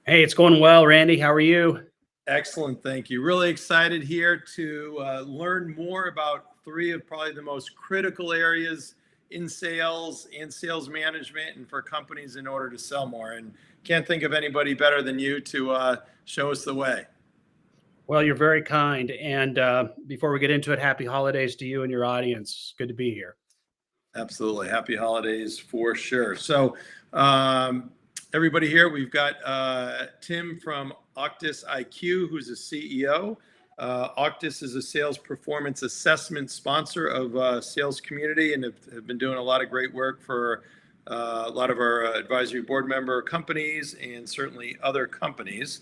Hey, it's going well, Randy. How are you? Excellent, thank you. Really excited here to learn more about three of probably the most critical areas in sales and sales management and for companies in order to sell more. And can't think of anybody better than you to show us the way. Well, you're very kind. And before we get into it, happy holidays to you and your audience. Good to be here. Absolutely. Happy holidays for sure. Um, Everybody here, we've got Tim from AuctusIQ, who's a CEO. Auctus is a sales performance assessment sponsor of sales community and have been doing a lot of great work for a lot of our advisory board member companies and certainly other companies.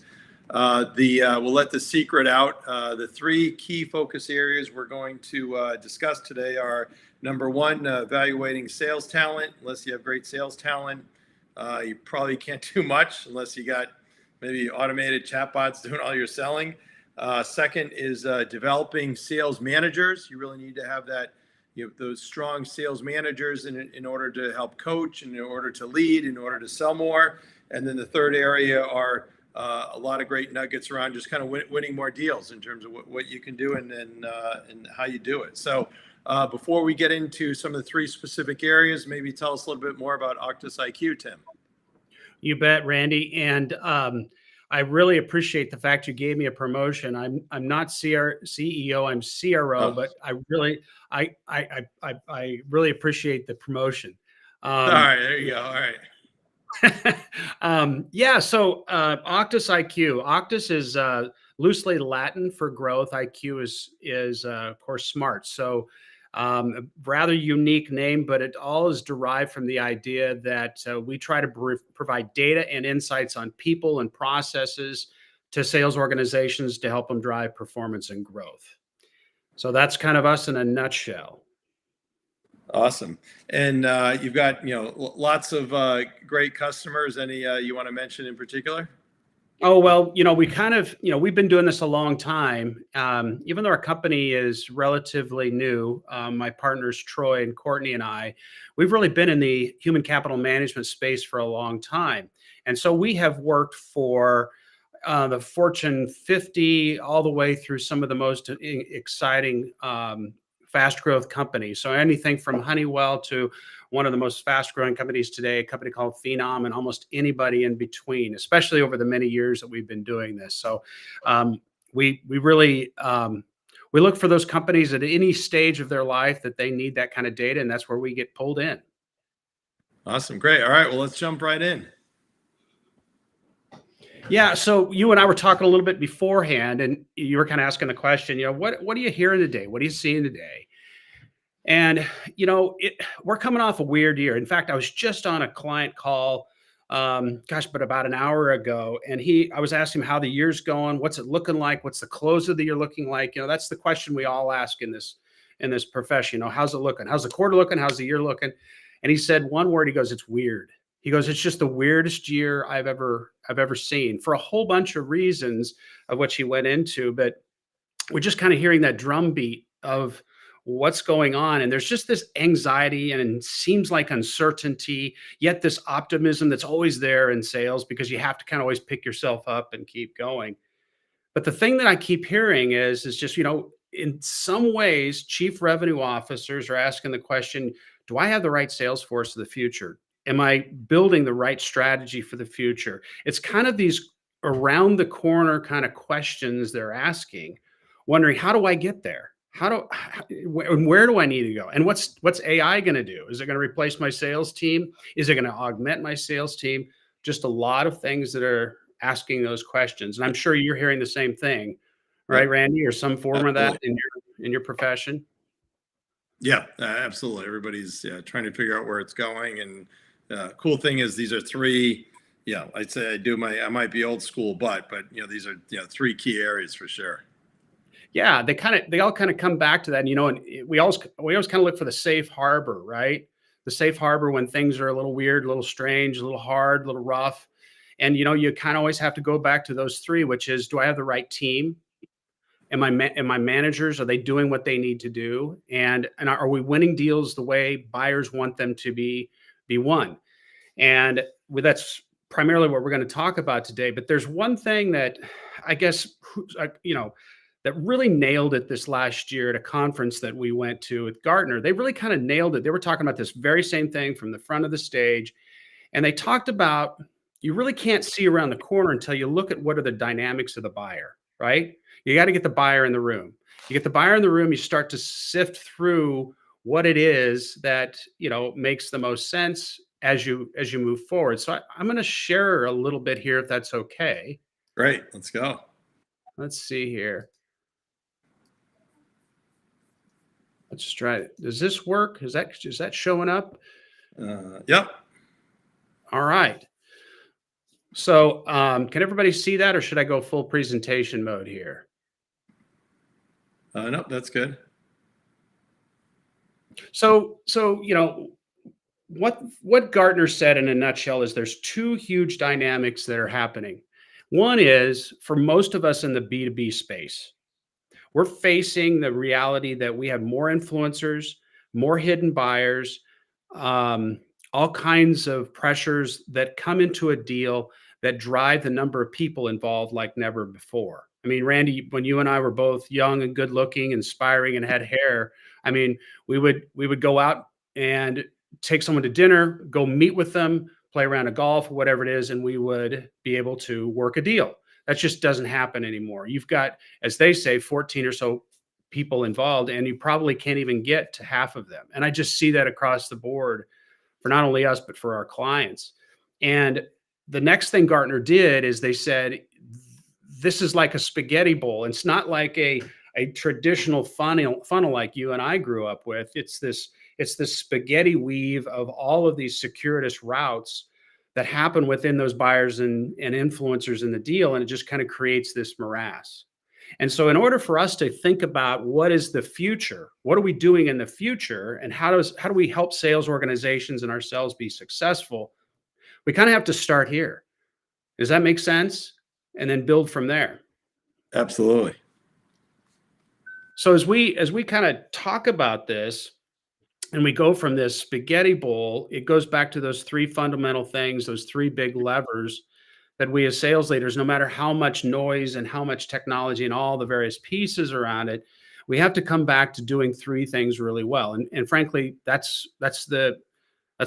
We'll let the secret out. The three key focus areas we're going to discuss today are number one, evaluating sales talent. Unless you have great sales talent, you probably can't do much unless you got maybe automated chatbots doing all your selling. Second is developing sales managers. You really need to have that, those strong sales managers in order to help coach, and in order to lead, in order to sell more. And then the third area are a lot of great nuggets around just kind of winning more deals in terms of what you can do and how you do it. So before we get into some of the three specific areas, maybe tell us a little bit more about AuctusIQ, Tim. You bet, Randy. And I really appreciate the fact you gave me a promotion. I'm not CEO, I'm CRO, Oh, but I really appreciate the promotion. all right, there you go. All right. Yeah, so Octus IQ. Octus is loosely Latin for growth. IQ is of course smart. So a rather unique name, but it all is derived from the idea that we try to provide data and insights on people and processes to sales organizations to help them drive performance and growth. So that's kind of us in a nutshell. Awesome. And you've got, lots of great customers. Any you want to mention in particular? Oh, well, we kind of, we've been doing this a long time. Even though our company is relatively new, my partners, Troy and Courtney and we've really been in the human capital management space for a long time. And so we have worked for the Fortune 50 all the way through some of the most exciting fast growth companies. So anything from Honeywell to one of the most fast growing companies today, a company called Phenom, and almost anybody in between, especially over the many years that we've been doing this. So we really we look for those companies at any stage of their life that they need that kind of data, and that's where we get pulled in. Awesome. Great. All right. Well, let's jump right in. Yeah, so you and I were talking a little bit beforehand, and you were kind of asking the question, what are you hearing today? What are you seeing today? And we're coming off a weird year. In fact, I was just on a client call, but about an hour ago, and I was asking him how the year's going, what's it looking like, what's the close of the year looking like? That's the question we all ask in this profession. How's it looking? How's the quarter looking? How's the year looking? And he said one word. He goes, "It's weird." He goes, "It's just the weirdest year I've ever seen," for a whole bunch of reasons of which he went into. But we're just kind of hearing that drumbeat of what's going on. And there's just this anxiety and seems like uncertainty, yet this optimism that's always there in sales because you have to kind of always pick yourself up and keep going. But the thing that I keep hearing is just, in some ways, chief revenue officers are asking the question, do I have the right sales force of the future? Am I building the right strategy for the future? It's kind of these around the corner kind of questions they're asking, wondering, how do I get there? Where do I need to go? And what's AI going to do? Is it going to replace my sales team? Is it going to augment my sales team? Just a lot of things that are asking those questions. And I'm sure you're hearing the same thing, right, Randy, or some form of that in your profession? Yeah, absolutely. Everybody's trying to figure out where it's going. And cool thing is these are three, I'd say I might be old school, but these are, three key areas for sure. Yeah, they all kind of come back to that. And we always kind of look for the safe harbor, right? The safe harbor when things are a little weird, a little strange, a little hard, a little rough. And you kind of always have to go back to those three, which is, do I have the right team? Am my managers, are they doing what they need to do? And are we winning deals the way buyers want them to be won? And that's primarily what we're going to talk about today. But there's one thing that I guess, that really nailed it this last year at a conference that we went to with Gartner. They really kind of nailed it. They were talking about this very same thing from the front of the stage. And they talked about you really can't see around the corner until you look at what are the dynamics of the buyer, right? You got to get the buyer in the room. You get the buyer in the room, you start to sift through what it is that, makes the most sense as you move forward. So I'm going to share a little bit here if that's okay. Great. Let's go. Let's see here. Let's try it. Does this work? Is that showing up? Yep. All right. So can everybody see that, or should I go full presentation mode here? Nope, that's good. So what Gartner said in a nutshell is there's two huge dynamics that are happening. One is for most of us in the B2B space, we're facing the reality that we have more influencers, more hidden buyers, all kinds of pressures that come into a deal that drive the number of people involved like never before. I mean, Randy, when you and I were both young and good looking, inspiring, and had hair, I mean, we would go out and take someone to dinner, go meet with them, play around a golf, whatever it is, and we would be able to work a deal. That just doesn't happen anymore. You've got, as they say, 14 or so people involved, and you probably can't even get to half of them. And I just see that across the board for not only us, but for our clients. And the next thing Gartner did is they said, this is like a spaghetti bowl. It's not like a traditional funnel like you and I grew up with. It's this spaghetti weave of all of these circuitous routes that happen within those buyers and influencers in the deal. And it just kind of creates this morass. And so in order for us to think about what is the future, what are we doing in the future, and how do we help sales organizations and ourselves be successful, we kind of have to start here. Does that make sense? And then build from there. Absolutely. So as we kind of talk about this, and we go from this spaghetti bowl, it goes back to those three fundamental things, those three big levers that we as sales leaders, no matter how much noise and how much technology and all the various pieces around it, we have to come back to doing three things really well. And frankly, that's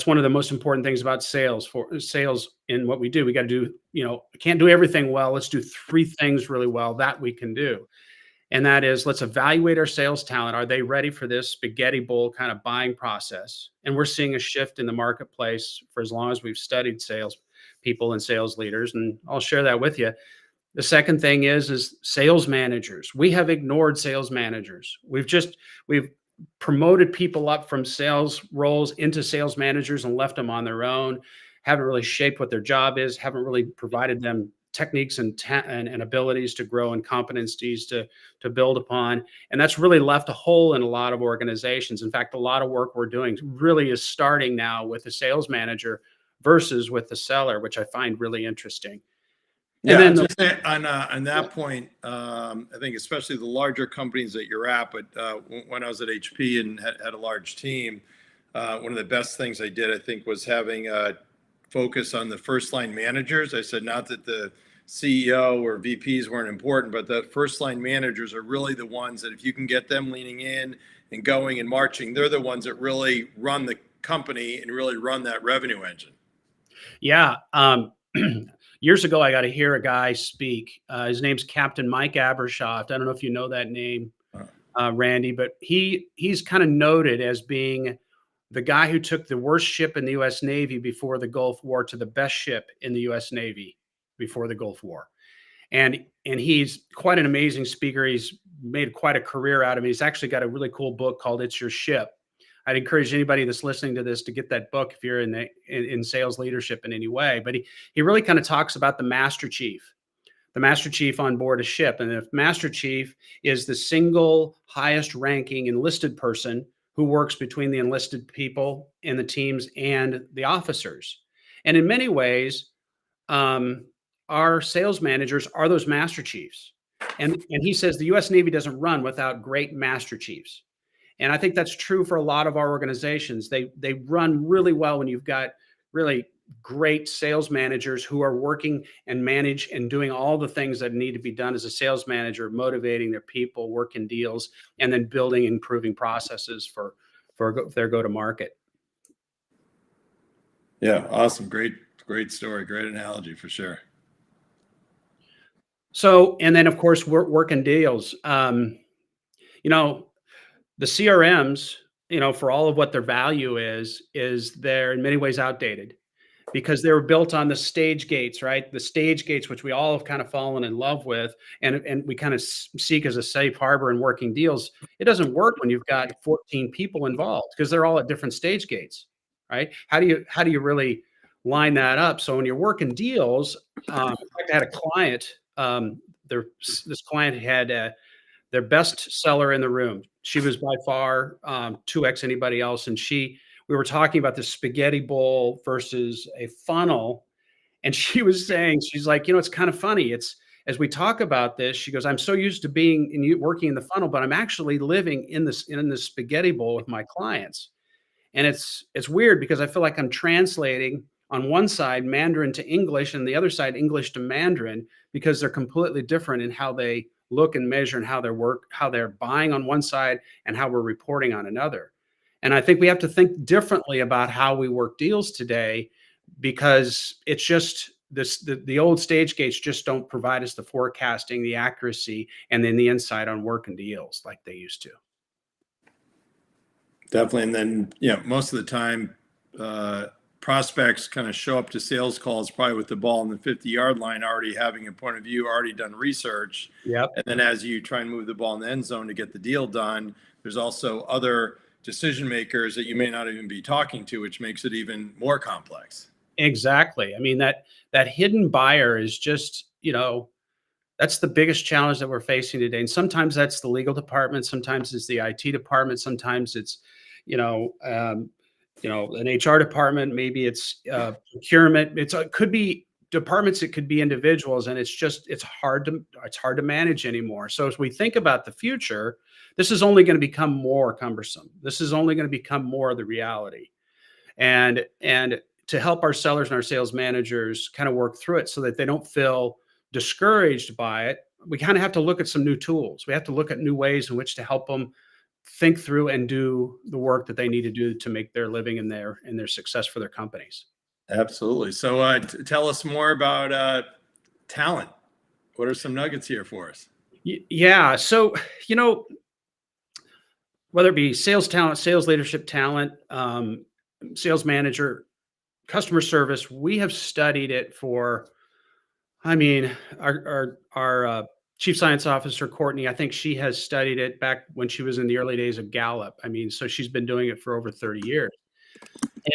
one of the most important things about sales in what we do. We got to do, can't do everything well. Let's do three things really well that we can do. And that is, let's evaluate our sales talent. Are they ready for this spaghetti bowl kind of buying process? And we're seeing a shift in the marketplace for as long as we've studied sales people and sales leaders. And I'll share that with you. The second thing is sales managers. We have ignored sales managers. We've promoted people up from sales roles into sales managers and left them on their own. Haven't really shaped what their job is. Haven't really provided them techniques and abilities to grow and competencies to build upon. And that's really left a hole in a lot of organizations. In fact, a lot of work we're doing really is starting now with the sales manager versus with the seller, which I find really interesting. Yeah, and then on that point, I think especially the larger companies that you're at, but when I was at HP and had a large team, one of the best things I did, I think, was having a focus on the first line managers. I said, not that the CEO or VPs weren't important, but the first line managers are really the ones that if you can get them leaning in and going and marching, they're the ones that really run the company and really run that revenue engine. Yeah. Years ago, I got to hear a guy speak. His name's Captain Mike Abershoft. I don't know if you know that name, Randy, but he's kind of noted as being the guy who took the worst ship in the U.S. Navy before the Gulf War to the best ship in the U.S. Navy before the Gulf War. And he's quite an amazing speaker. He's made quite a career out of it. He's actually got a really cool book called It's Your Ship. I'd encourage anybody that's listening to this to get that book if you're in sales leadership in any way. But he really kind of talks about the master chief on board a ship. And if master chief is the single highest ranking enlisted person who works between the enlisted people in the teams and the officers. And in many ways, our sales managers are those master chiefs. And he says the U.S. Navy doesn't run without great master chiefs. And I think that's true for a lot of our organizations. They run really well when you've got really great sales managers who are working and manage and doing all the things that need to be done as a sales manager, motivating their people, working deals, and then building, improving processes for their go to market. Yeah, awesome. Great story. Great analogy for sure. So, and then of course, we're working deals. You know, the CRMs, for all of what their value is they're in many ways outdated because they were built on the stage gates, right? The stage gates, which we all have kind of fallen in love with, and we kind of seek as a safe harbor in working deals. It doesn't work when you've got 14 people involved because they're all at different stage gates, right? How do you really line that up? So when you're working deals, in fact, I had a client. This client had their best seller in the room. She was by far 2x anybody else, and we were talking about the spaghetti bowl versus a funnel, and she was saying, she's like, it's kind of funny. It's as we talk about this, she goes, I'm so used to being in you working in the funnel, but I'm actually living in this spaghetti bowl with my clients. And it's weird because I feel like I'm translating on one side Mandarin to English and the other side English to Mandarin because they're completely different in how they look and measure and how they're buying on one side and how we're reporting on another. And I think we have to think differently about how we work deals today because it's just the old stage gates just don't provide us the forecasting, the accuracy, and then the insight on working deals like they used to. Definitely. And then, most of the time, prospects kind of show up to sales calls probably with the ball in the 50-yard line, already having a point of view, already done research. Yep. And then as you try and move the ball in the end zone to get the deal done, there's also other decision makers that you may not even be talking to, which makes it even more complex. Exactly. I mean, that hidden buyer is just, that's the biggest challenge that we're facing today. And sometimes that's the legal department, sometimes it's the IT department, sometimes it's, an HR department, maybe it's procurement. It could be departments, it could be individuals, and it's hard to manage anymore. So as we think about the future, this is only going to become more cumbersome. This is only going to become more of the reality. And to help our sellers and our sales managers kind of work through it so that they don't feel discouraged by it, we kind of have to look at some new tools. We have to look at new ways in which to help them think through and do the work that they need to do to make their living and their success for their companies. Absolutely. So tell us more about talent. What are some nuggets here for us? Yeah. So, whether it be sales talent, sales leadership talent, sales manager, customer service, we have studied it for, I mean, our chief science officer, Courtney, I think she has studied it back when she was in the early days of Gallup. I mean, so she's been doing it for over 30 years.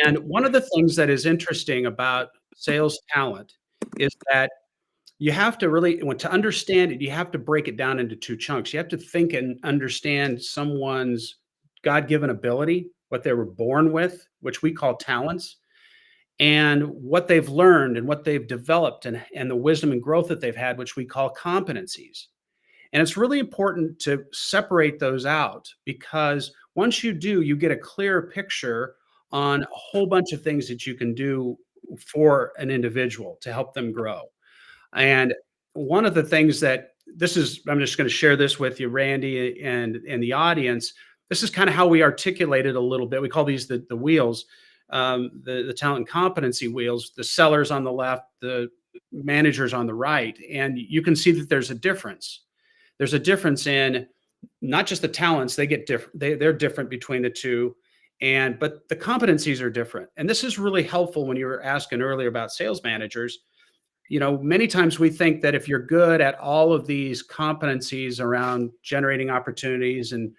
And one of the things that is interesting about sales talent is that you have to really, to understand it, you have to break it down into two chunks. You have to think and understand someone's God-given ability, what they were born with, which we call talents, and what they've learned and what they've developed and the wisdom and growth that they've had, which we call competencies. And it's really important to separate those out because once you do, you get a clearer picture on a whole bunch of things that you can do for an individual to help them grow. And one of the things that I'm just going to share this with you, Randy, and the audience. This is kind of how we articulate it a little bit. We call these the wheels, the talent and competency wheels, the sellers on the left, the managers on the right. And you can see that there's a difference. There's a difference in not just the talents, they get different, they're different between the two. But the competencies are different. And this is really helpful when you were asking earlier about sales managers. Many times we think that if you're good at all of these competencies around generating opportunities and,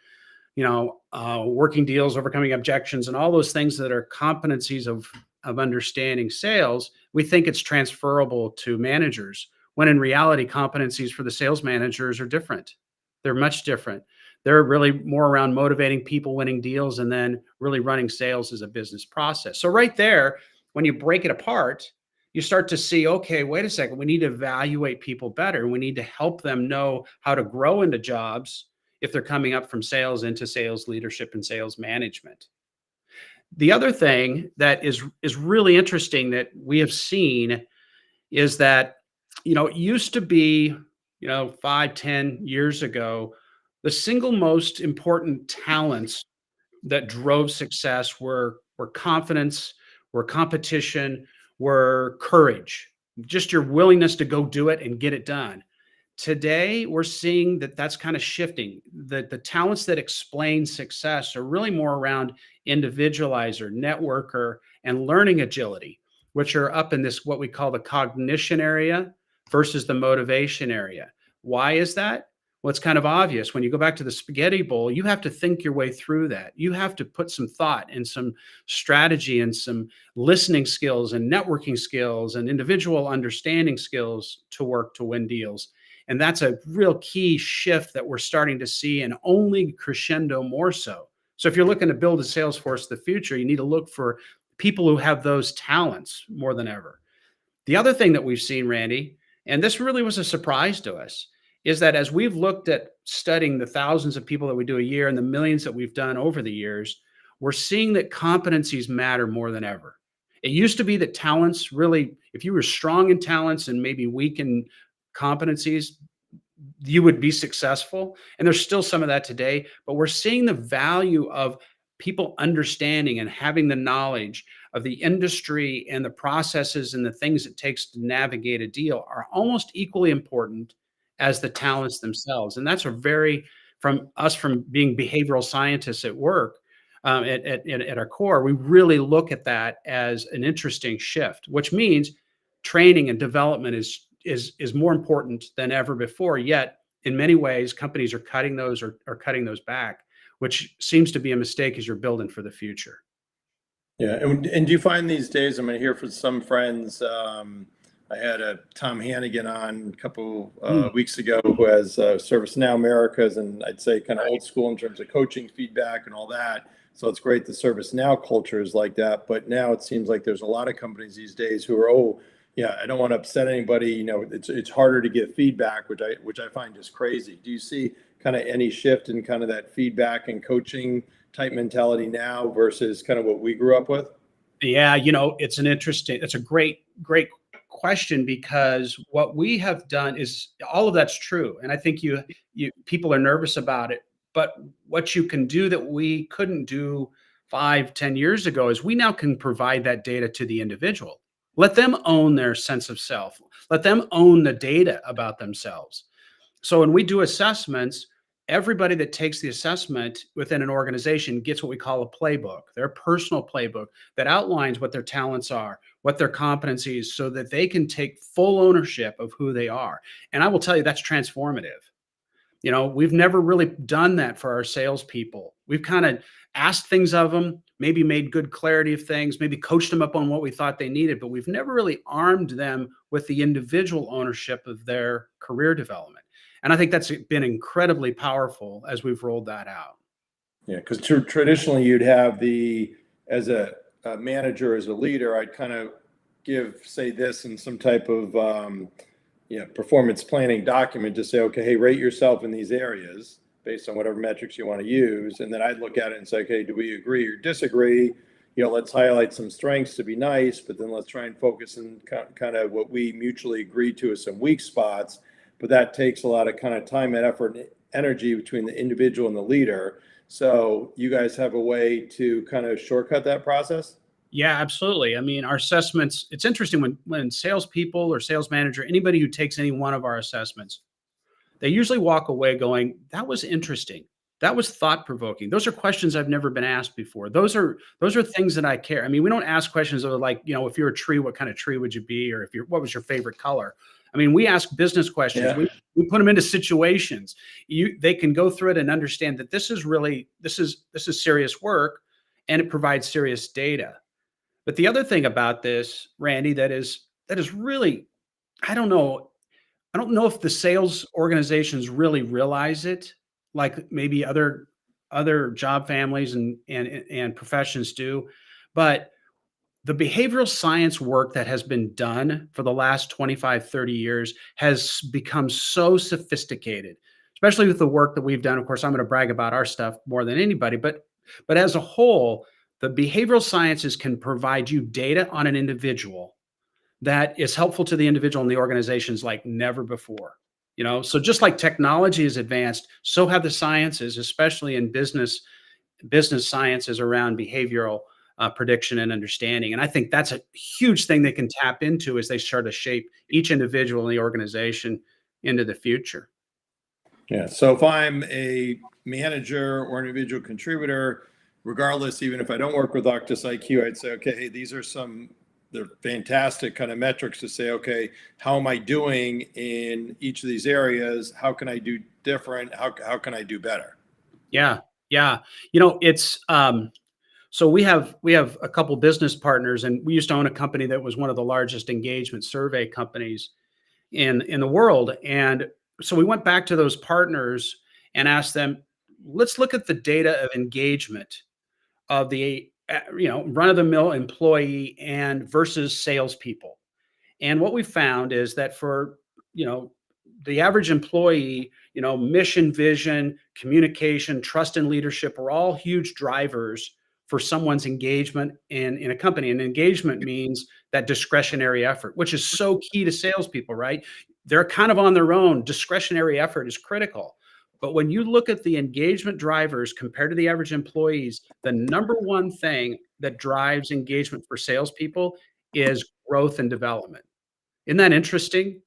working deals, overcoming objections, and all those things that are competencies of understanding sales, we think it's transferable to managers, when in reality, competencies for the sales managers are different. They're much different. They're really more around motivating people, winning deals, and then really running sales as a business process. So right there, when you break it apart, you start to see, okay, wait a second, we need to evaluate people better. We need to help them know how to grow into jobs if they're coming up from sales into sales leadership and sales management. The other thing that is really interesting that we have seen is that, it used to be, 5, 10 years ago, the single most important talents that drove success were confidence, were competition, were courage, just your willingness to go do it and get it done. Today, we're seeing that that's kind of shifting. The talents that explain success are really more around individualizer, networker, and learning agility, which are up in this what we call the cognition area versus the motivation area. Why is that? Well, it's kind of obvious. When you go back to the spaghetti bowl, you have to think your way through that. You have to put some thought and some strategy and some listening skills and networking skills and individual understanding skills to work to win deals. And that's a real key shift that we're starting to see, and only crescendo more so. So if you're looking to build a sales force of the future, you need to look for people who have those talents more than ever. The other thing that we've seen, Randy, and this really was a surprise to us, is that as we've looked at studying the thousands of people that we do a year and the millions that we've done over the years, we're seeing that competencies matter more than ever. It used to be that talents really, if you were strong in talents and maybe weak in competencies, you would be successful. And there's still some of that today, but we're seeing the value of people understanding and having the knowledge of the industry and the processes and the things it takes to navigate a deal are almost equally important as the talents themselves. And that's a very, from being behavioral scientists at work, at our core, we really look at that as an interesting shift, which means training and development is more important than ever before. Yet, in many ways, companies are cutting those or cutting those back, which seems to be a mistake as you're building for the future. Yeah, and do you find these days, I'm going to hear from some friends, I had a Tom Hannigan on a couple Mm, weeks ago who has ServiceNow Americas, and I'd say kind of right. old school in terms of coaching feedback and all that. So it's great the ServiceNow culture is like that. But now it seems like there's a lot of companies these days who are, oh, yeah, I don't want to upset anybody. It's harder to get feedback, which I find just crazy. Do you see kind of any shift in kind of that feedback and coaching type mentality now versus kind of what we grew up with? Yeah, it's a great question, because what we have done is all of that's true. And I think you people are nervous about it. But what you can do that we couldn't do 5, 10 years ago is we now can provide that data to the individual. Let them own their sense of self. Let them own the data about themselves. So when we do assessments, everybody that takes the assessment within an organization gets what we call a playbook, their personal playbook that outlines what their talents are, what their competencies, so that they can take full ownership of who they are. And I will tell you, that's transformative. We've never really done that for our salespeople. We've kind of asked things of them, maybe made good clarity of things, maybe coached them up on what we thought they needed, but we've never really armed them with the individual ownership of their career development. And I think that's been incredibly powerful as we've rolled that out. Yeah, because traditionally you'd have as a manager, as a leader, I'd kind of say this in some type of, performance planning document to say, okay, hey, rate yourself in these areas based on whatever metrics you want to use. And then I'd look at it and say, okay, do we agree or disagree? Let's highlight some strengths to be nice, but then let's try and focus on kind of what we mutually agree to as some weak spots. But that takes a lot of kind of time and effort and energy between the individual and the leader. So you guys have a way to kind of shortcut that process? Yeah, absolutely. I mean, our assessments, it's interesting when salespeople or sales manager, anybody who takes any one of our assessments, they usually walk away going, that was interesting. That was thought provoking. Those are questions I've never been asked before. Those are things that I care. I mean, we don't ask questions that are like, if you're a tree, what kind of tree would you be? Or what was your favorite color? I mean, we ask business questions. Yeah. We put them into situations. They can go through it and understand that this is serious work, and it provides serious data. But the other thing about this, Randy, that is really, I don't know. I don't know if the sales organizations really realize it, like maybe other job families and professions do. But the behavioral science work that has been done for the last 25, 30 years has become so sophisticated, especially with the work that we've done. Of course, I'm going to brag about our stuff more than anybody, but as a whole, the behavioral sciences can provide you data on an individual that is helpful to the individual and the organizations like never before. So just like technology is advanced, so have the sciences, especially in business sciences around behavioral prediction and understanding. And I think that's a huge thing they can tap into as they start to shape each individual in the organization into the future. Yeah. So if I'm a manager or an individual contributor, regardless, even if I don't work with AuctusIQ, I'd say, okay, hey, these are they're fantastic kind of metrics to say, okay, how am I doing in each of these areas? How can I do different? How can I do better? Yeah. Yeah. It's so we have a couple business partners, and we used to own a company that was one of the largest engagement survey companies in the world. And so we went back to those partners and asked them, let's look at the data of engagement of the run of the mill employee and versus salespeople. And what we found is that for, the average employee, mission, vision, communication, trust, and leadership are all huge drivers for someone's engagement in a company. And engagement means that discretionary effort, which is so key to salespeople, right? They're kind of on their own. Discretionary effort is critical. But when you look at the engagement drivers compared to the average employees, the number one thing that drives engagement for salespeople is growth and development. Isn't that interesting?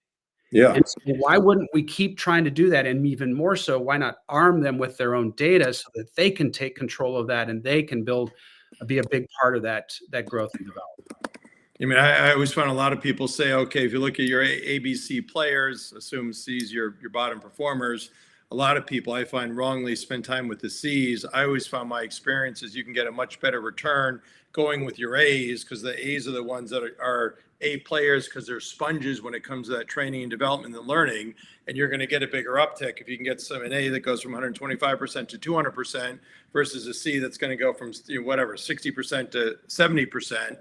Yeah. And so why wouldn't we keep trying to do that? And even more so, why not arm them with their own data so that they can take control of that and they can be a big part of that growth and development? I mean, I always find a lot of people say, okay, if you look at your ABC players, assume C's your bottom performers. A lot of people I find wrongly spend time with the C's. I always found my experience is you can get a much better return going with your A's, because the A's are the ones that are A players, because they're sponges when it comes to that training and development and learning. And you're going to get a bigger uptick if you can get an A that goes from 125% to 200% versus a C that's going to go from 60% to 70%.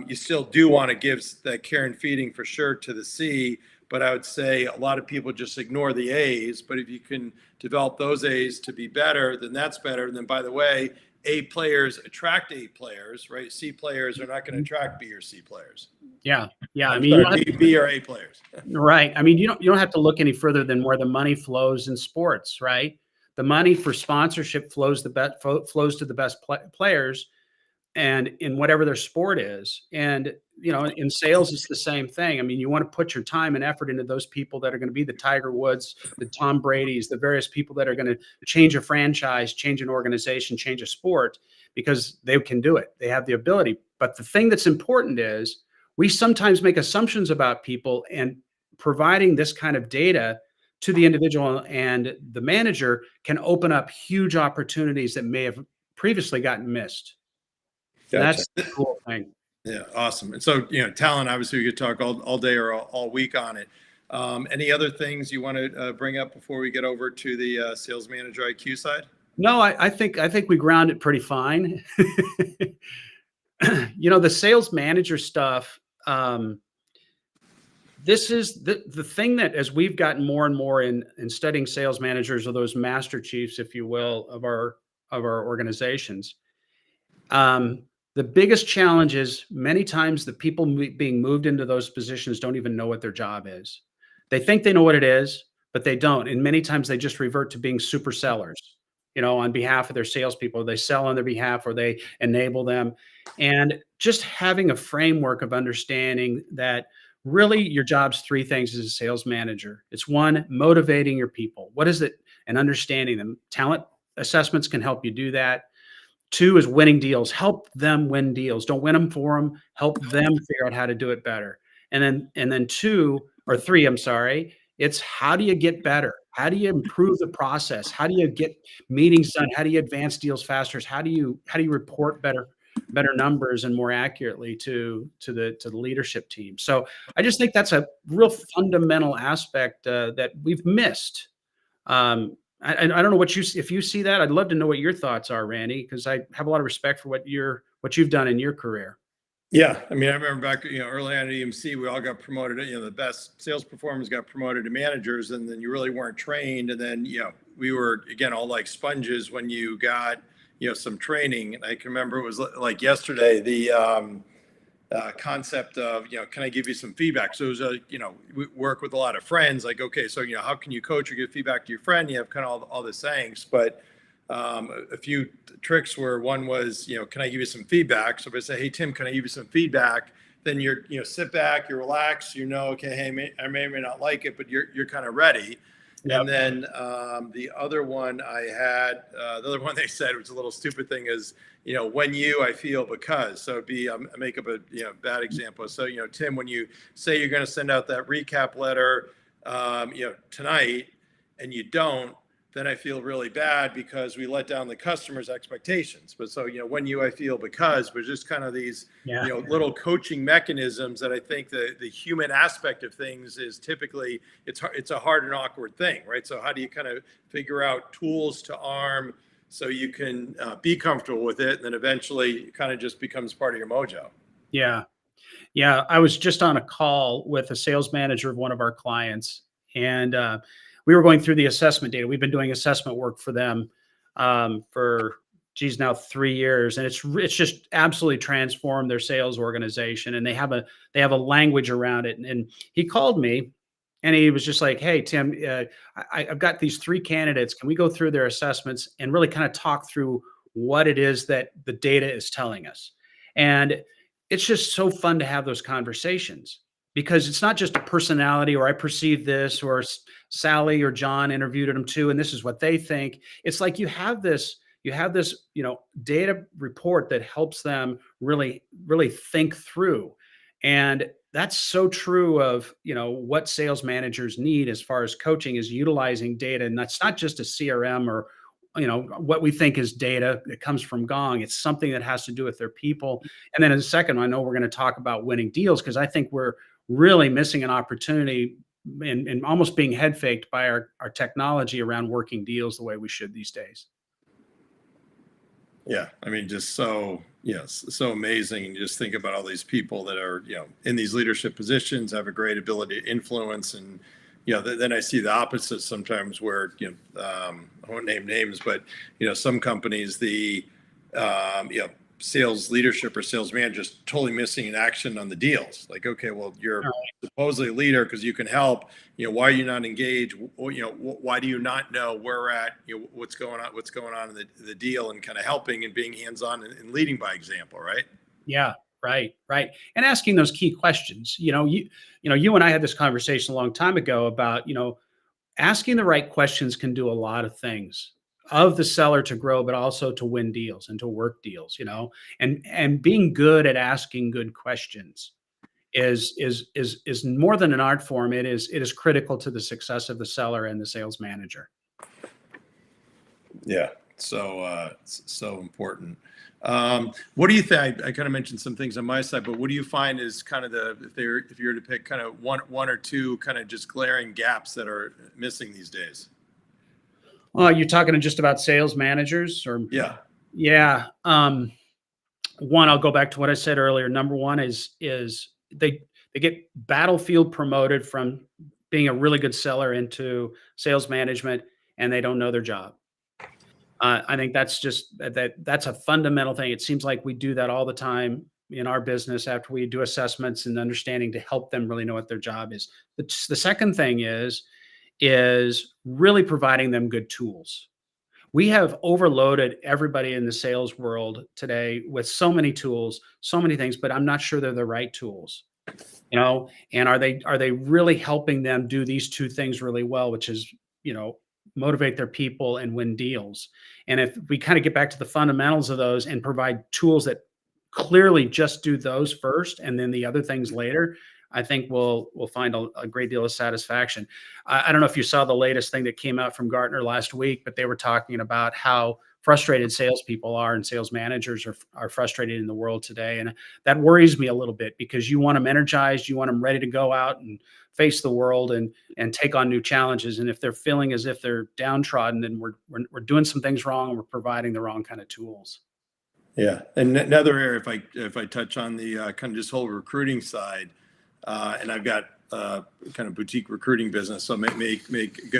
You still do want to give that care and feeding for sure to the C, but I would say a lot of people just ignore the A's. But if you can develop those A's to be better, then that's better. And then, by the way, A players attract A players, right? C players are not going to attract B or C players. Yeah, yeah. I'm sorry, B or A players. Right. I mean, you don't have to look any further than where the money flows in sports, right? The money for sponsorship flows to the best players, and in whatever their sport is. And in sales it's the same thing. I mean, you want to put your time and effort into those people that are going to be the Tiger Woods, the Tom Brady's, the various people that are going to change a franchise, change an organization, change a sport, because they can do it. They have the ability. But the thing that's important is we sometimes make assumptions about people, and providing this kind of data to the individual and the manager can open up huge opportunities that may have previously gotten missed. Gotcha. That's the cool thing. Yeah, awesome. And so, talent, obviously we could talk all day or all week on it. Any other things you want to bring up before we get over to the sales manager IQ side? No, I think we ground it pretty fine. The sales manager stuff, this is the thing that, as we've gotten more and more in studying sales managers, or those master chiefs, if you will, of our organizations, the biggest challenge is many times the people being moved into those positions don't even know what their job is. They think they know what it is, but they don't. And many times they just revert to being super sellers, on behalf of their salespeople. They sell on their behalf, or they enable them. And just having a framework of understanding that really your job's three things as a sales manager. It's one, motivating your people. What is it? And understanding them. Talent assessments can help you do that. Two is winning deals. Help them win deals. Don't win them for them. Help them figure out how to do it better. And then two or three, I'm sorry, it's how do you get better? How do you improve the process? How do you get meetings done? How do you advance deals faster? How do you report better numbers and more accurately to the leadership team? So I just think that's a real fundamental aspect that we've missed. I don't know if you see that. I'd love to know what your thoughts are, Randy, because I have a lot of respect for what you've done in your career. Yeah, I mean, I remember back, early on at EMC, we all got promoted. The best sales performers got promoted to managers, and then you really weren't trained. And then, we were again all like sponges when you got some training. And I can remember it was like yesterday, the concept of, can I give you some feedback? So it was we work with a lot of friends, like, okay, so, how can you coach or give feedback to your friend? You have kind of all the sayings, but a few tricks where one was, can I give you some feedback? So if I say, hey, Tim, can I give you some feedback? Then you're, sit back, you relax, okay, hey, I may or may not like it, but you're kind of ready. Yep. And then the other one I had, the other one they said was a little stupid thing is, when I feel because. So it'd be, I make up a bad example. So, Tim, when you say you're going to send out that recap letter, tonight, and you don't, then I feel really bad because we let down the customer's expectations. But so, when I feel because, but just kind of these, little coaching mechanisms that I think the human aspect of things is typically, it's a hard and awkward thing, right? So how do you kind of figure out tools to arm so you can be comfortable with it, and then eventually it kind of just becomes part of your mojo? Yeah. Yeah. I was just on a call with a sales manager of one of our clients, and we were going through the assessment data. We've been doing assessment work for them for, geez, now 3 years, and it's just absolutely transformed their sales organization. And they have a language around it. And he called me, and he was just like, "Hey, Tim, I've got these 3 candidates. Can we go through their assessments and really kind of talk through what it is that the data is telling us?" And it's just so fun to have those conversations, because it's not just a personality, or I perceive this, or Sally or John interviewed them too, and this is what they think. It's like you have this data report that helps them really really think through. And that's so true of what sales managers need as far as coaching, is utilizing data. And that's not just a CRM, or what we think is data that comes from Gong. It's something that has to do with their people. And then in a second, I know we're going to talk about winning deals, because I think we're really missing an opportunity, and almost being head faked by our technology around working deals the way we should these days. Yeah, I mean, just so, yes, so amazing. And you just think about all these people that are, in these leadership positions, have a great ability to influence. And, then I see the opposite sometimes where, I won't name names, but, some companies, the, sales leadership or sales managers totally missing in action on the deals. Like, okay, well, you're supposedly a leader because you can help. Why are you not engaged? Why do you not know where we're at? What's going on in the deal, and kind of helping and being hands-on and leading by example, right? Yeah, right, right. And asking those key questions. You and I had this conversation a long time ago about, asking the right questions can do a lot of things of the seller to grow, but also to win deals and to work deals, and being good at asking good questions is more than an art form. It is critical to the success of the seller and the sales manager. Yeah. So important. What do you think? I kind of mentioned some things on my side, but what do you find is kind of if you were to pick kind of one or two kind of just glaring gaps that are missing these days? You're talking just about sales managers, or Yeah. yeah. One, I'll go back to what I said earlier. Number one is they get battlefield promoted from being a really good seller into sales management, and they don't know their job. I think that's just that's a fundamental thing. It seems like we do that all the time in our business after we do assessments and understanding to help them really know what their job is. The second thing is really providing them good tools. We have overloaded everybody in the sales world today with so many tools, so many things, but I'm not sure they're the right tools. And are they really helping them do these two things really well, which is, motivate their people and win deals. And if we kind of get back to the fundamentals of those and provide tools that clearly just do those first and then the other things later, I think we'll find a great deal of satisfaction. I don't know if you saw the latest thing that came out from Gartner last week, but they were talking about how frustrated salespeople are, and sales managers are frustrated in the world today. And that worries me a little bit, because you want them energized, you want them ready to go out and face the world and take on new challenges. And if they're feeling as if they're downtrodden, then we're doing some things wrong, and we're providing the wrong kind of tools. Yeah. And another area, if I touch on the kind of this whole recruiting side, and I've got kind of boutique recruiting business, so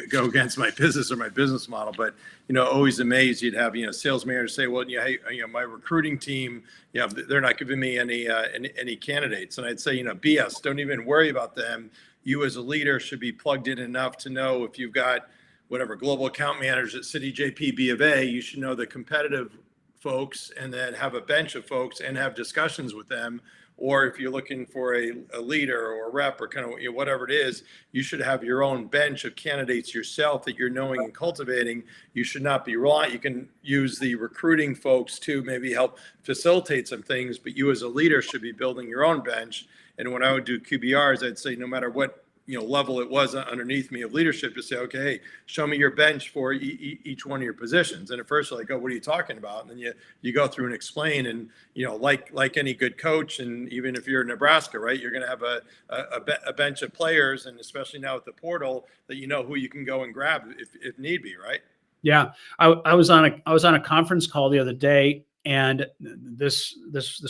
go against my business or my business model. But always amazed you'd have sales managers say, well, hey, my recruiting team, they're not giving me any candidates, and I'd say, BS. Don't even worry about them. You as a leader should be plugged in enough to know if you've got whatever global account managers at Citi, JP, B of A, you should know the competitive folks and then have a bench of folks and have discussions with them. Or if you're looking for a leader or a rep or kind of whatever it is, you should have your own bench of candidates yourself that you're knowing and cultivating. You should not be reliant. You can use the recruiting folks to maybe help facilitate some things, but you as a leader should be building your own bench. And when I would do QBRs, I'd say no matter what level it was underneath me of leadership, to say, okay, hey, show me your bench for each one of your positions. And at first, like, oh, what are you talking about? And then you go through and explain. And like any good coach, and even if you're in Nebraska, right, you're going to have a bench of players, and especially now with the portal, that who you can go and grab if need be, right? Yeah, I was on a conference call the other day, and this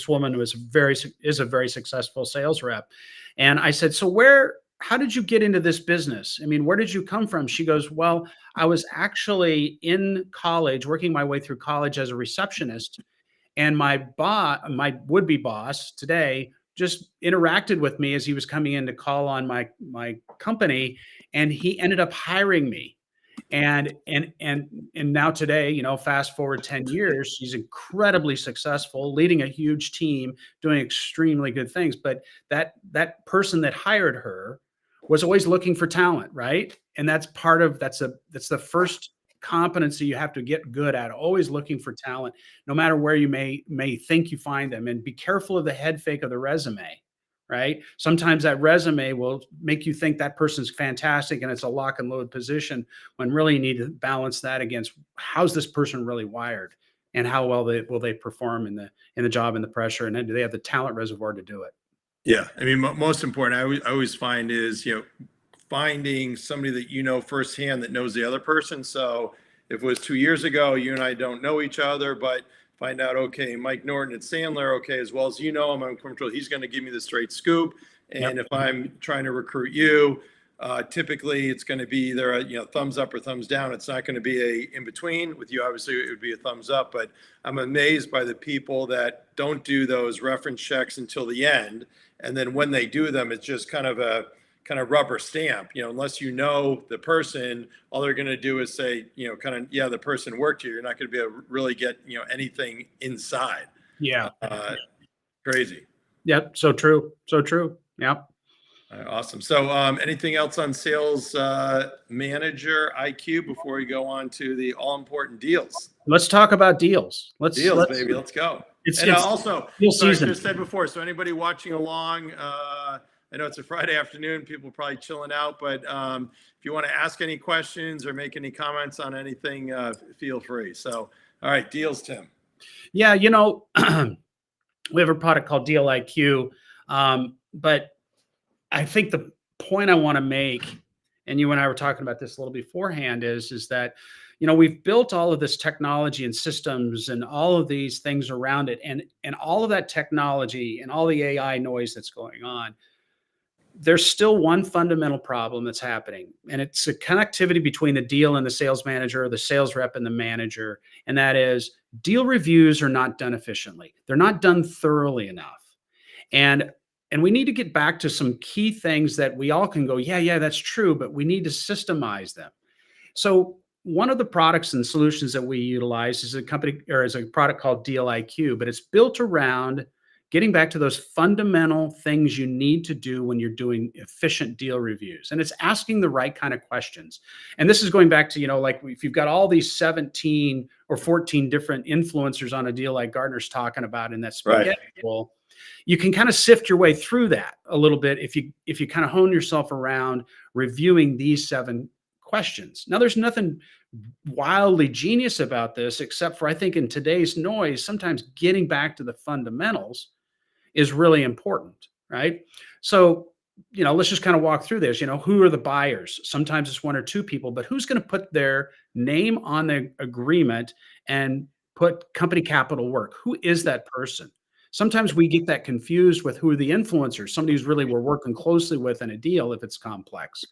woman is a very successful sales rep, and I said, so how did you get into this business? I mean, where did you come from? She goes, well, I was actually in college, working my way through college as a receptionist, and my would-be boss today just interacted with me as he was coming in to call on my company, and he ended up hiring me. And now today, fast forward 10 years, she's incredibly successful, leading a huge team, doing extremely good things. But that person that hired her was always looking for talent, right? And that's the first competency you have to get good at, always looking for talent, no matter where you may think you find them. And be careful of the head fake of the resume, right? Sometimes that resume will make you think that person's fantastic and it's a lock and load position, when really you need to balance that against how's this person really wired, and how well will they perform in the job and the pressure, and then do they have the talent reservoir to do it? Yeah, I mean, most important, I always find is finding somebody that firsthand that knows the other person. So if it was 2 years ago, you and I don't know each other, but find out, okay, Mike Norton at Sandler, okay, as well as him, I'm comfortable. He's going to give me the straight scoop. And if I'm trying to recruit you, typically it's going to be either a thumbs up or thumbs down. It's not going to be a in between. With you, obviously, it would be a thumbs up. But I'm amazed by the people that don't do those reference checks until the end, and then when they do them, it's just kind of a rubber stamp. Unless the person, all they're going to do is say, the person worked here. You're not going to be able to really get anything inside. Yeah. Crazy. Yep. So true. So true. Yep. Awesome. So anything else on sales manager IQ before we go on to the all important deals? Let's talk about deals. Baby. Let's go. It's also, deal so season. I just said before, so anybody watching along, I know it's a Friday afternoon, people probably chilling out, but if you want to ask any questions or make any comments on anything, feel free. So, all right, deals, Tim. Yeah, we have a product called Deal IQ, but I think the point I want to make, and you and I were talking about this a little beforehand, is that we've built all of this technology and systems and all of these things around it, and all of that technology and all the AI noise that's going on. There's still one fundamental problem that's happening, and it's a connectivity between the deal and the sales manager, or the sales rep and the manager. And that is, deal reviews are not done efficiently. They're not done thoroughly enough. And we need to get back to some key things that we all can go, yeah, that's true, but we need to systemize them. So one of the products and solutions that we utilize is a product called Deal IQ, but it's built around getting back to those fundamental things you need to do when you're doing efficient deal reviews. And it's asking the right kind of questions. And this is going back to, like if you've got all these 17 or 14 different influencers on a deal like Gartner's talking about in that spaghetti bowl, you can kind of sift your way through that a little bit if you kind of hone yourself around reviewing these 7 questions. Now, there's nothing wildly genius about this, except for, I think, in today's noise, sometimes getting back to the fundamentals is really important, right? So, let's just kind of walk through this. Who are the buyers? Sometimes it's 1 or 2 people, but who's going to put their name on the agreement and put company capital work? Who is that person? Sometimes we get that confused with who are the influencers, somebody who's really we're working closely with in a deal if it's complex.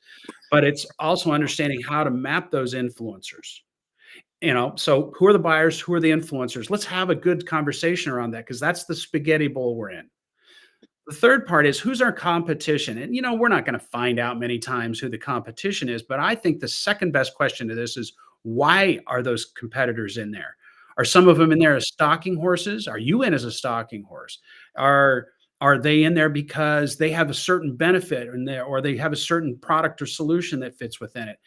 But it's also understanding how to map those influencers. So who are the buyers? Who are the influencers? Let's have a good conversation around that because that's the spaghetti bowl we're in. The third part is who's our competition? And we're not going to find out many times who the competition is, but I think the second best question to this is why are those competitors in there? Are some of them in there as stalking horses? Are you in as a stalking horse? Are are they in there because they have a certain benefit in there or they have a certain product or solution that fits within it?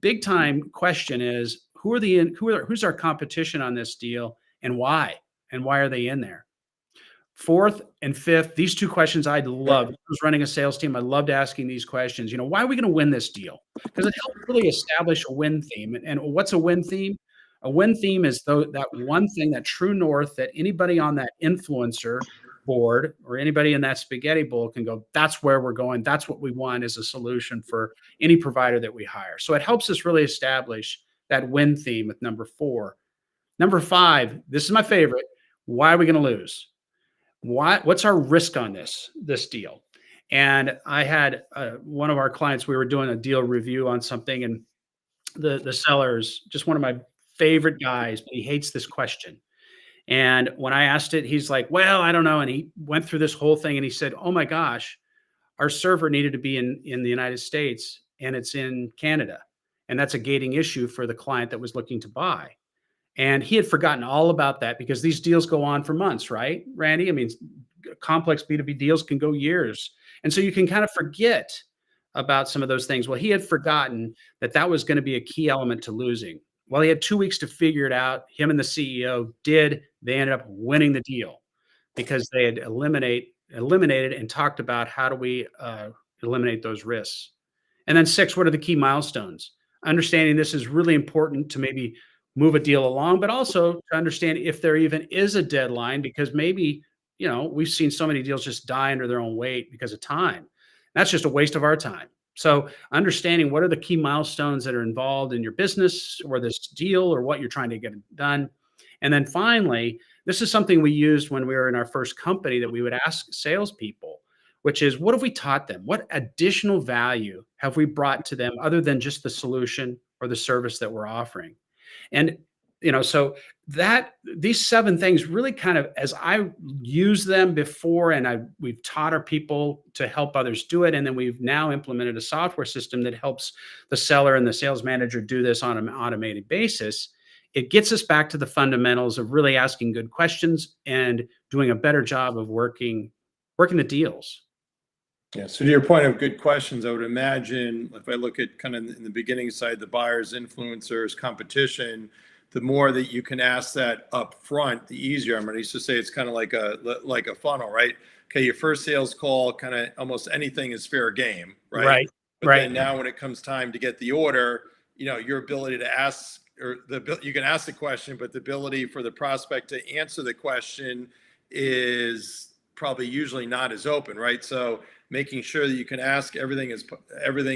Big time question is who's our competition on this deal and why? And why are they in there? Fourth and fifth, these two questions I love. I was running a sales team. I loved asking these questions. Why are we going to win this deal? Because it helps really establish a win theme. And what's a win theme? A win theme is that one thing, that true north that anybody on that influencer board or anybody in that spaghetti bowl can go, that's where we're going. That's what we want as a solution for any provider that we hire. So it helps us really establish that win theme with number four. Number five, this is my favorite. Why are we going to lose? What's our risk on this deal? And I had one of our clients, we were doing a deal review on something, and the seller is just one of my favorite guys, but he hates this question. And when I asked it, he's like, well, I don't know. And he went through this whole thing and he said, oh my gosh, our server needed to be in the United States and it's in Canada. And that's a gating issue for the client that was looking to buy. And he had forgotten all about that because these deals go on for months, right, Randy? I mean, complex B2B deals can go years. And so you can kind of forget about some of those things. Well, he had forgotten that that was going to be a key element to losing. Well, he had 2 weeks to figure it out. Him and the CEO did. They ended up winning the deal because they had eliminated and talked about how do we eliminate those risks. And then six, what are the key milestones? Understanding this is really important to maybe move a deal along, but also to understand if there even is a deadline, because maybe, we've seen so many deals just die under their own weight because of time. That's just a waste of our time. So understanding what are the key milestones that are involved in your business or this deal or what you're trying to get done. And then finally, this is something we used when we were in our first company that we would ask salespeople, which is what have we taught them? What additional value have we brought to them other than just the solution or the service that we're offering? And so that these seven things really kind of, as I use them before, and we've taught our people to help others do it, and then we've now implemented a software system that helps the seller and the sales manager do this on an automated basis. It gets us back to the fundamentals of really asking good questions and doing a better job of working the deals. Yeah. So to your point of good questions, I would imagine if I look at kind of in the beginning side, the buyers, influencers, competition, the more that you can ask that up front, the easier. I used to say it's kind of like a funnel, right? Okay, your first sales call, kind of almost anything is fair game, right? Right. But Right. then now when it comes time to get the order, your ability to ask you can ask the question, but the ability for the prospect to answer the question is probably usually not as open, right? So making sure that you can ask everything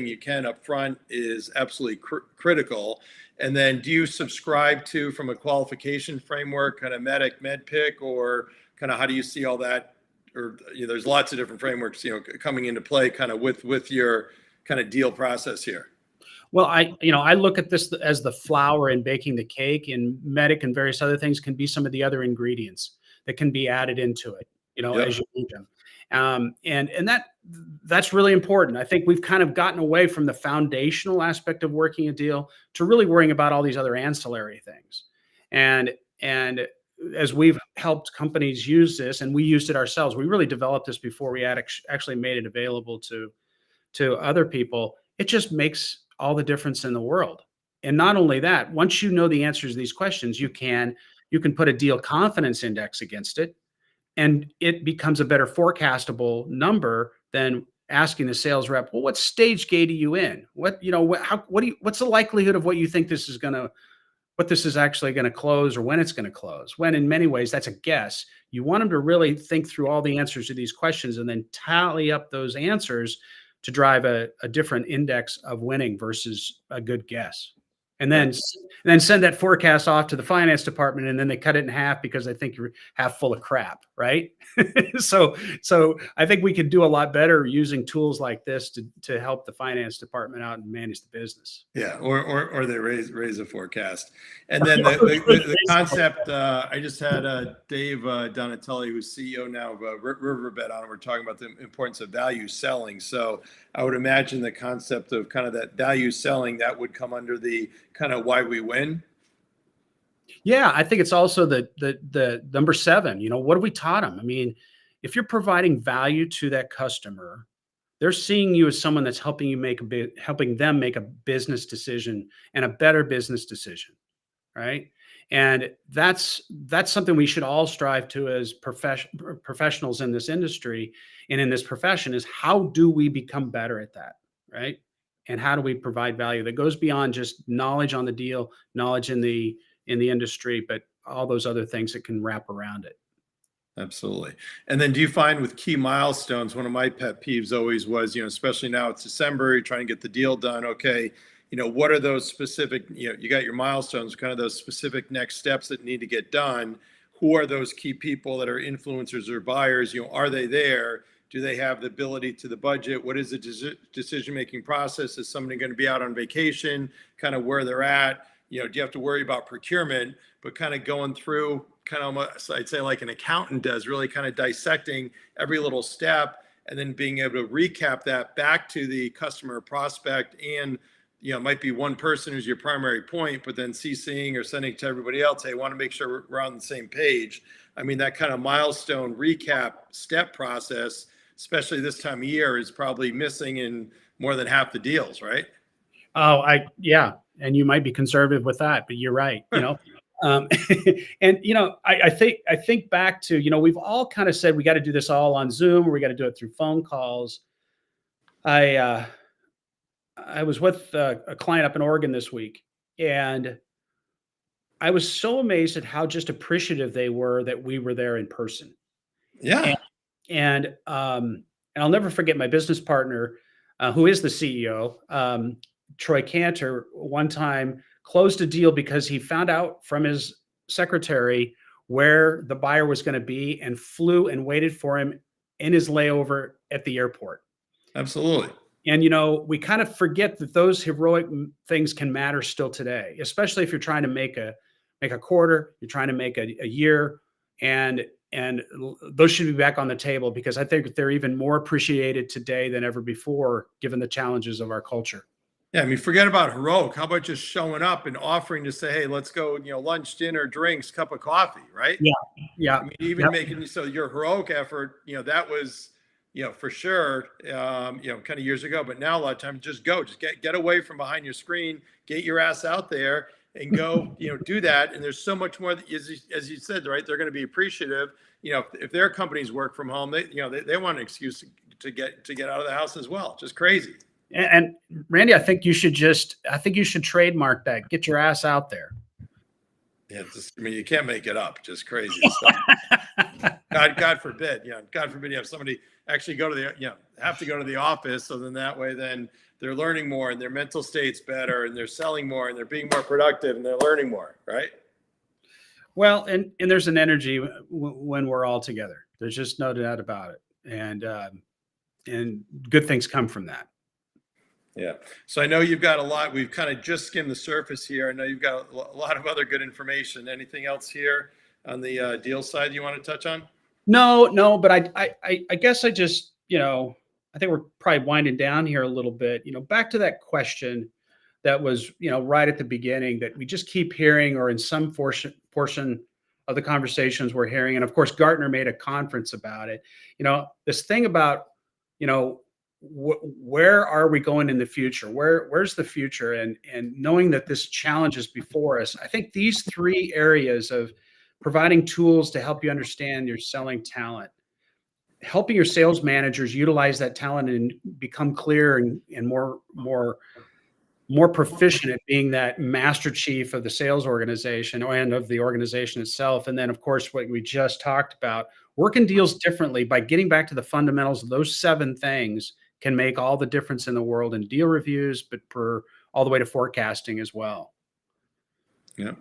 you can up front is absolutely critical. And then do you subscribe to, from a qualification framework, kind of MEDDIC, or kind of how do you see all that? Or there's lots of different frameworks, coming into play kind of with your kind of deal process here. Well, I look at this as the flour in baking the cake, and MEDDIC and various other things can be some of the other ingredients that can be added into it, Yep. as you need them. And that's really important. I think we've kind of gotten away from the foundational aspect of working a deal to really worrying about all these other ancillary things. And as we've helped companies use this, and we used it ourselves, we really developed this before we had actually made it available to other people. It just makes all the difference in the world. And not only that, once you know the answers to these questions, you can put a deal confidence index against it, and it becomes a better forecastable number than asking the sales rep, well, what stage gate are you in? What's the likelihood of what you think this is actually going to close, or when it's going to close? When in many ways that's a guess. You want them to really think through all the answers to these questions and then tally up those answers to drive a different index of winning versus a good guess. and Yeah. then send that forecast off to the finance department, and then they cut it in half because they think you're half full of crap, right? So I think we could do a lot better using tools like this to help the finance department out and manage the business. Yeah, or they raise a forecast, and then the concept. I just had Dave Donatelli, who's CEO now of Riverbed, on. We're talking about the importance of value selling. So I would imagine the concept of kind of that value selling that would come under the kind of why we win. Yeah, I think it's also the number 7. What have we taught them? I mean, if you're providing value to that customer, they're seeing you as someone that's helping them make a business decision and a better business decision, right? And that's something we should all strive to as professionals in this industry and in this profession, is how do we become better at that, right? And how do we provide value that goes beyond just knowledge on the deal, knowledge in the industry, but all those other things that can wrap around it. Absolutely. And then do you find with key milestones, one of my pet peeves always was, especially now it's December, you're trying to get the deal done. Okay. What are those specific, you got your milestones, kind of those specific next steps that need to get done. Who are those key people that are influencers or buyers? Are they there? Do they have the ability to the budget? What is the decision-making process? Is somebody going to be out on vacation? Kind of where they're at? Do you have to worry about procurement, but kind of going through kind of, I'd say like an accountant does, really kind of dissecting every little step and then being able to recap that back to the customer prospect. And, it might be one person who's your primary point, but then CCing or sending to everybody else, hey, want to make sure we're on the same page. I mean, that kind of milestone recap step process, especially this time of year, is probably missing in more than half the deals, right? Oh, yeah. And you might be conservative with that, but you're right. And I think back to, we've all kind of said we got to do this all on Zoom, or we got to do it through phone calls. I was with a client up in Oregon this week, and I was so amazed at how just appreciative they were that we were there in person. Yeah. And I'll never forget my business partner, who is the CEO, Troy Cantor, one time closed a deal because he found out from his secretary where the buyer was going to be and flew and waited for him in his layover at the airport. Absolutely. And, we kind of forget that those heroic things can matter still today, especially if you're trying to make a quarter, you're trying to make a year, and those should be back on the table, because I think they're even more appreciated today than ever before, given the challenges of our culture. Yeah, I mean, forget about heroic. How about just showing up and offering to say, hey, let's go, lunch, dinner, drinks, cup of coffee, right? Yeah. I mean, even making, so your heroic effort, that was, for sure, kind of years ago, but now a lot of times just get away from behind your screen, get your ass out there and go, do that. And there's so much more that, as you said, right, they're going to be appreciative. If their companies work from home, they want an excuse to get out of the house as well. Just crazy. And Randy, I think you should trademark that. Get your ass out there. Yeah, you can't make it up. Just crazy stuff. God forbid. God forbid you have somebody actually have to go to the office. So then that way, then they're learning more and their mental state's better and they're selling more and they're being more productive and they're learning more, right? Well, and there's an energy when we're all together. There's just no doubt about it. And good things come from that. Yeah. So I know you've got a lot. We've kind of just skimmed the surface here. I know you've got a lot of other good information. Anything else here on the deal side you want to touch on? No, but I guess I just, I think we're probably winding down here a little bit, back to that question that was, right at the beginning, that we just keep hearing, or in some portion of the conversations we're hearing. And of course, Gartner made a conference about it. This thing about, where are we going in the future? Where's the future? And knowing that this challenge is before us, I think these 3 areas of providing tools to help you understand your selling talent, helping your sales managers utilize that talent and become clear and more proficient at being that master chief of the sales organization and of the organization itself. And then, of course, what we just talked about, working deals differently by getting back to the fundamentals of those 7 things can make all the difference in the world in deal reviews, but all the way to forecasting as well. Yeah,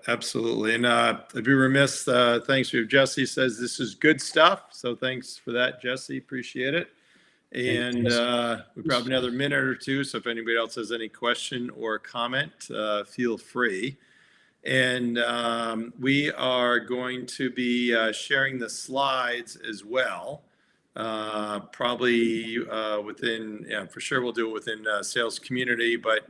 absolutely. And I'd be remiss. Thanks. We have Jesse says this is good stuff. So thanks for that, Jesse. Appreciate it. And we probably have another minute or two. So if anybody else has any question or comment, feel free. And we are going to be sharing the slides as well. Probably within, yeah, for sure we'll do it within sales community, but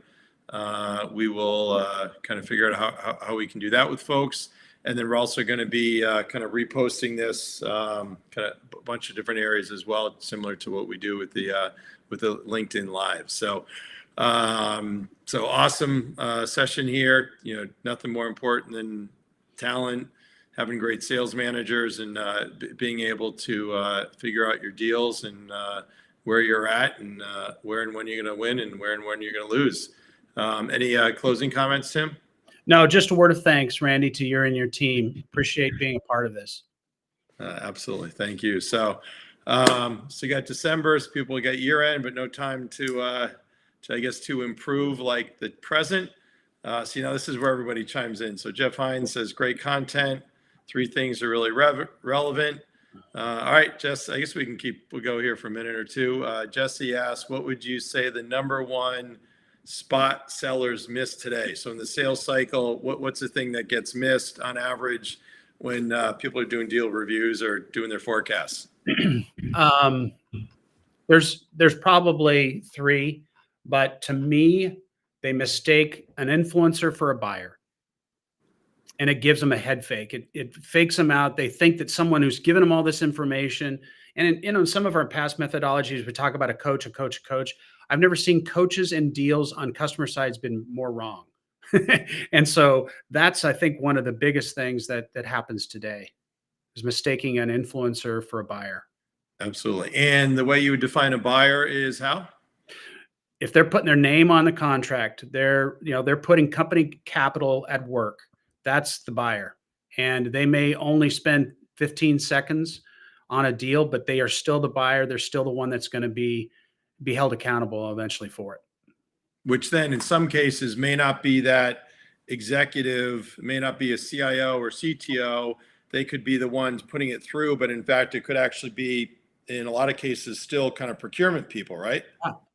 we will kind of figure out how we can do that with folks. And then we're also going to be kind of reposting this kind of a bunch of different areas as well, similar to what we do with the LinkedIn Live. So so awesome session here. You know, nothing more important than talent, having great sales managers, and being able to figure out your deals and where you're at, and where and when you're going to win, and where and when you're going to lose. Any closing comments, Tim? No, just a word of thanks, Randy, to you and your team. Appreciate being a part of this. Absolutely. Thank you. So, so you got December, so people got year end, but no time to I guess, to improve like the present. So, you know, this is where everybody chimes in. So Jeff Hines says, great content. 3 things are really relevant. All right, Jess, I guess we'll go here for a minute or two. Jesse asked, what would you say the number one spot sellers miss today? So in the sales cycle, what's the thing that gets missed on average when people are doing deal reviews or doing their forecasts? There's probably 3, but to me, they mistake an influencer for a buyer, and it gives them a head fake. It fakes them out. They think that someone who's given them all this information, and in some of our past methodologies, we talk about a coach. I've never seen coaches and deals on customer side's been more wrong. And so that's, I think, one of the biggest things that happens today is mistaking an influencer for a buyer. Absolutely. And the way you would define a buyer is how? If they're putting their name on the contract, they're putting company capital at work. That's the buyer. And they may only spend 15 seconds on a deal, but they are still the buyer. They're still the one that's going to be held accountable eventually for it. Which then in some cases may not be that executive, may not be a CIO or CTO. They could be the ones putting it through, but in fact, it could actually be, in a lot of cases, still kind of procurement people, right?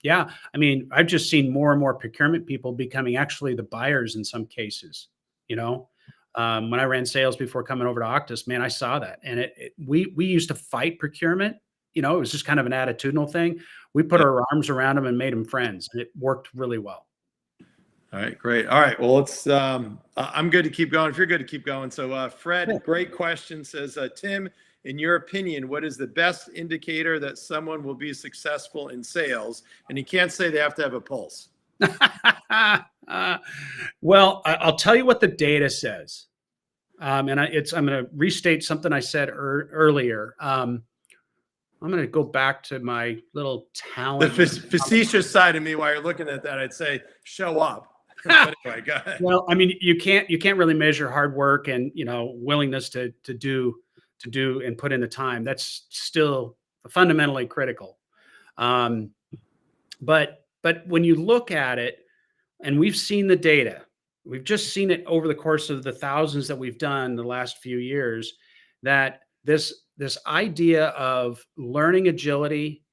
Yeah. I mean, I've just seen more and more procurement people becoming actually the buyers in some cases. You know, when I ran sales before coming over to Auctus, man, I saw that. And we used to fight procurement. You know, it was just kind of an attitudinal thing. We put our arms around them and made them friends, and it worked really well. All right, great. All right, well, let's. I'm good to keep going. If you're good to keep going. So, Fred, great question. Says, Tim, in your opinion, what is the best indicator that someone will be successful in sales? And you can't say they have to have a pulse. Well, I'll tell you what the data says. And I'm going to restate something I said earlier. I'm going to go back to my little talent. The facetious side of me, while you're looking at that, I'd say show up. But anyway, go ahead. Well, I mean, you can't really measure hard work and, willingness to do and put in the time. That's still fundamentally critical. But when you look at it, and we've seen the data, we've just seen it over the course of the thousands that we've done the last few years, that this idea of learning agility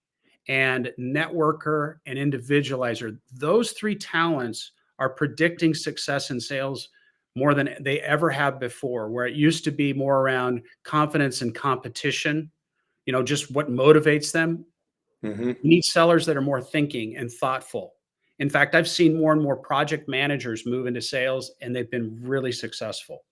and networker and individualizer, those 3 talents are predicting success in sales more than they ever have before, where it used to be more around confidence and competition, just what motivates them. Mm-hmm. We need sellers that are more thinking and thoughtful. In fact, I've seen more and more project managers move into sales, and they've been really successful.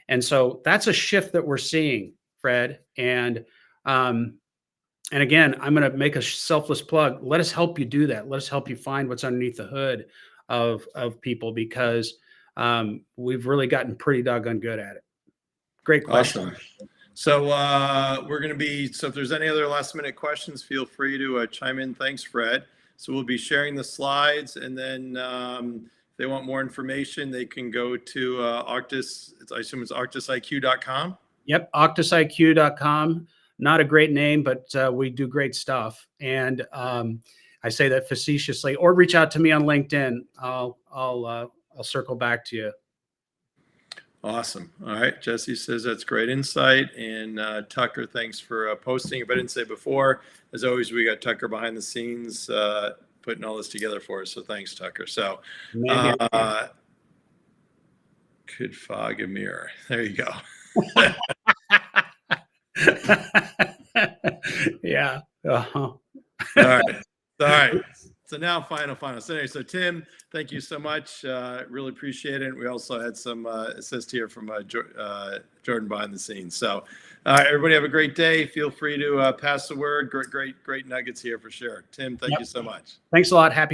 And so that's a shift that we're seeing, Fred. And again, I'm going to make a selfless plug. Let us help you do that. Let us help you find what's underneath the hood of people, because we've really gotten pretty doggone good at it. Great question. Awesome. So we're going to be, so if there's any other last minute questions, feel free to chime in. Thanks, Fred. So we'll be sharing the slides, and then if they want more information, they can go to Auctus. I assume it's AuctusIQ.com. Yep, AuctusIQ.com. Not a great name, but we do great stuff. And I say that facetiously. Or reach out to me on LinkedIn. I'll circle back to you. Awesome. All right. Jesse says that's great insight. And Tucker, thanks for posting. If I didn't say before, as always, we got Tucker behind the scenes putting all this together for us. So thanks, Tucker. So could fog a mirror. There you go. Yeah. All right. All right. So now final. So anyway, so Tim, thank you so much. Really appreciate it. We also had some assist here from Jordan behind the scenes. So everybody have a great day. Feel free to pass the word. Great nuggets here for sure. Tim, thank you so much. Thanks a lot. Happy